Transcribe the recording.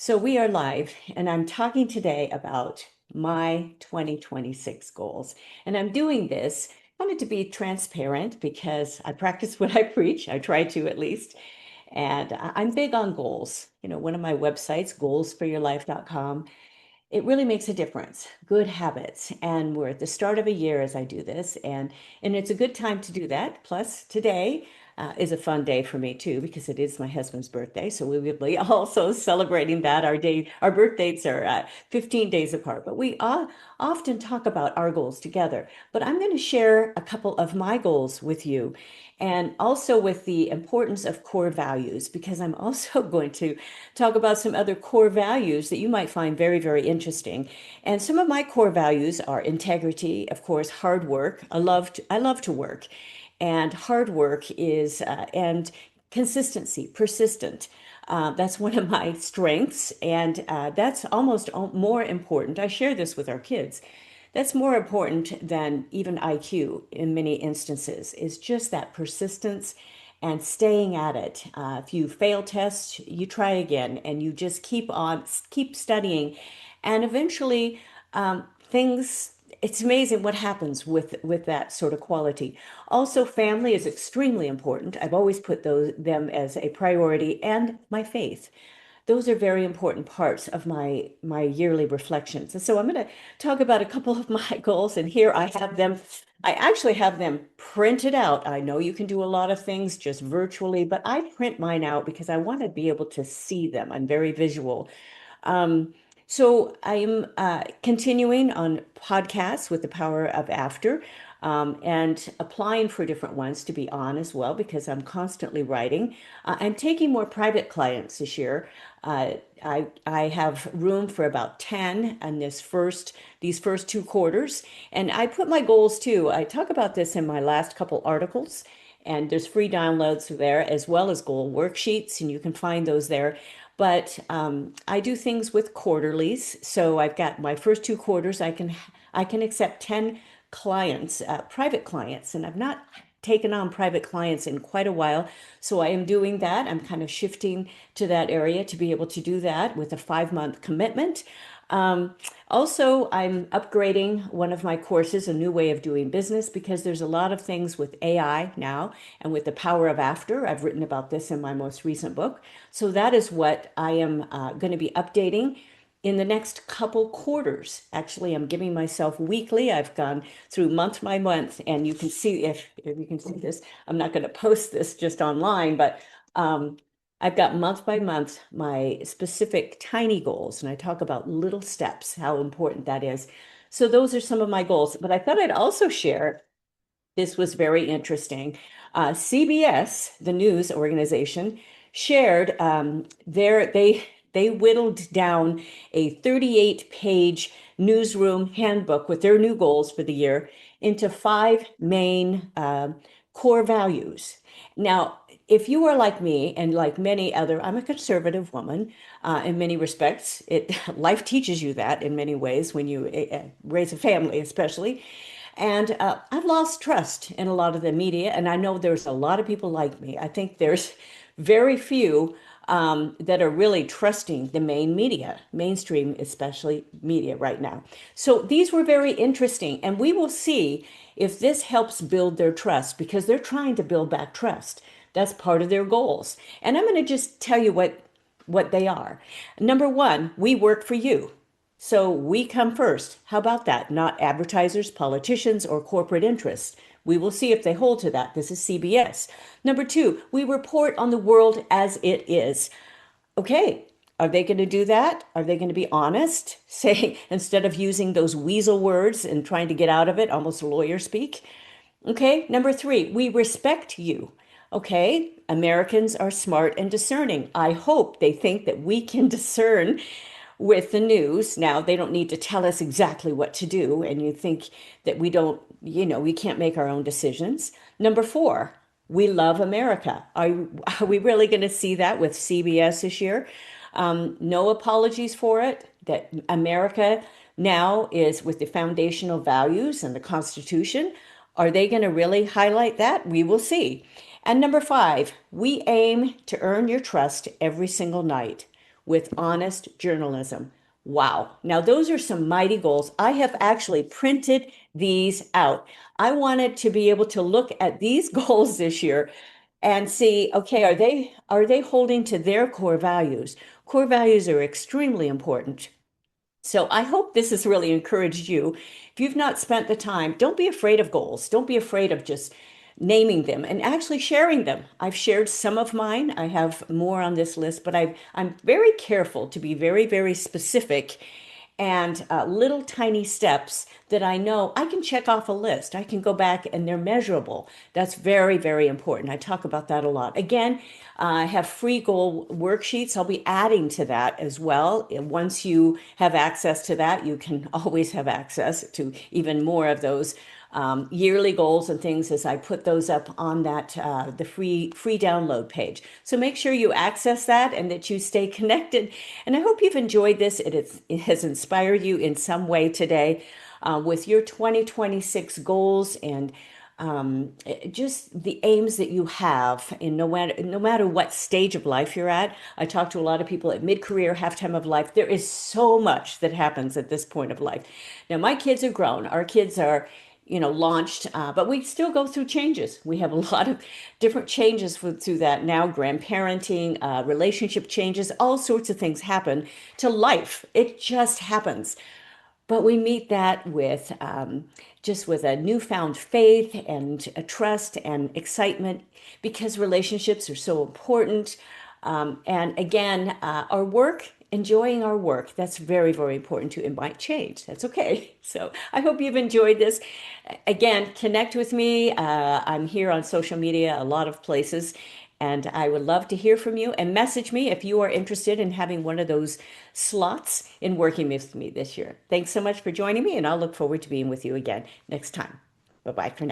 So we are live, and I'm talking today about my 2026 goals. And I'm doing this, I wanted to be transparent because I practice what I preach. I try to at least. And I'm big on goals. One of my websites, goalsforyourlife.com, it really makes a difference. Good habits. And we're at the start of a year as I do this, and it's a good time to do that. Plus, today is a fun day for me too because it is my husband's birthday. So we will be also celebrating that. Our birth dates are 15 days apart, but we often talk about our goals together. But I'm going to share a couple of my goals with you. And also with the importance of core values, because I'm also going to talk about some other core values that you might find very, very interesting. And some of my core values are integrity, of course, hard work. I love to work, and hard work is and consistency, persistent. That's one of my strengths, and that's almost more important. I share this with our kids. That's more important than even IQ in many instances, is just that persistence and staying at it. If you fail tests, you try again and you just keep studying. And eventually, things, it's amazing what happens with that sort of quality. Also, family is extremely important. I've always put them as a priority, and my faith. Those are very important parts of my yearly reflections. And so I'm going to talk about a couple of my goals, and here I have them. I actually have them printed out. I know you can do a lot of things just virtually, but I print mine out because I want to be able to see them. I'm very visual. Um, so I am continuing on podcasts with the Power of After, and applying for different ones to be on as well because I'm constantly writing. I'm taking more private clients this year. I have room for about 10 in these first 2 quarters, and I put my goals too. I talk about this in my last couple articles. And there's free downloads there as well as goal worksheets, and you can find those there. But I do things with quarterlies. So I've got my first 2 quarters. I can accept 10 clients, private clients, and I've not taken on private clients in quite a while. So I am doing that. I'm kind of shifting to that area to be able to do that with a 5-month commitment. Um, Also, I'm upgrading one of my courses, a new way of doing business, because there's a lot of things with AI now and with the power of after. I've written about this in my most recent book. So that is what I am going to be updating in the next couple quarters. Actually, I'm giving myself weekly. I've gone through month by month, and you can see if you can see this. I'm not going to post this just online, but um, I've got month by month my specific tiny goals, and I talk about little steps, how important that is. So those are some of my goals. But I thought I'd also share, this was very interesting. CBS, the news organization, shared they whittled down a 38-page newsroom handbook with their new goals for the year into 5 main core values. Now, if you are like me and like many other, I'm a conservative woman in many respects. Life teaches you that in many ways when you raise a family, especially. And I've lost trust in a lot of the media, and I know there's a lot of people like me. I think there's very few that are really trusting the main media, mainstream, especially media right now. So these were very interesting, and we will see if this helps build their trust because they're trying to build back trust. That's part of their goals. And I'm going to just tell you what they are. Number one, we work for you. So we come first. How about that? Not advertisers, politicians, or corporate interests. We will see if they hold to that. This is CBS. Number two, we report on the world as it is. Okay, are they going to do that? Are they going to be honest? Say, instead of using those weasel words and trying to get out of it, almost lawyer speak. Okay, number three, we respect you. Okay, Americans are smart and discerning. I hope they think that we can discern with the news. Now, they don't need to tell us exactly what to do, and you think that we don't, we can't make our own decisions. Number four, we love America. Are we really going to see that with CBS this year? No apologies for it, that America now is with the foundational values and the Constitution. Are they going to really highlight that? We will see. And number five, we aim to earn your trust every single night. with honest journalism. Wow. Now, those are some mighty goals. I have actually printed these out. I wanted to be able to look at these goals this year and see, okay, are they holding to their core values? Core values are extremely important. So I hope this has really encouraged you. If you've not spent the time, don't be afraid of goals. Don't be afraid of just naming them and actually sharing them. I've shared some of mine. I have more on this list, but I'm very careful to be very, very specific and little tiny steps that I know I can check off a list. I can go back and they're measurable. That's very, very important. I talk about that a lot. Again, I have free goal worksheets. I'll be adding to that as well. And once you have access to that, you can always have access to even more of those yearly goals and things as I put those up on that the free download page. So make sure you access that and that you stay connected. And I hope you've enjoyed this. It has inspired you in some way today with your 2026 goals and just the aims that you have in no matter what stage of life you're at. I talk to a lot of people at mid-career, halftime of life. There is so much that happens at this point of life. Now, my kids are grown. Our kids are, launched, but we still go through changes. We have a lot of different changes through that now, grandparenting, relationship changes, all sorts of things happen to life. It just happens. But we meet that with just with a newfound faith and a trust and excitement because relationships are so important. And again, our work, enjoying our work, that's very, very important too. It might change. That's okay. So I hope you've enjoyed this. Again, connect with me. I'm here on social media, a lot of places. And I would love to hear from you and message me if you are interested in having one of those slots in working with me this year. Thanks so much for joining me, and I'll look forward to being with you again next time. Bye bye for now.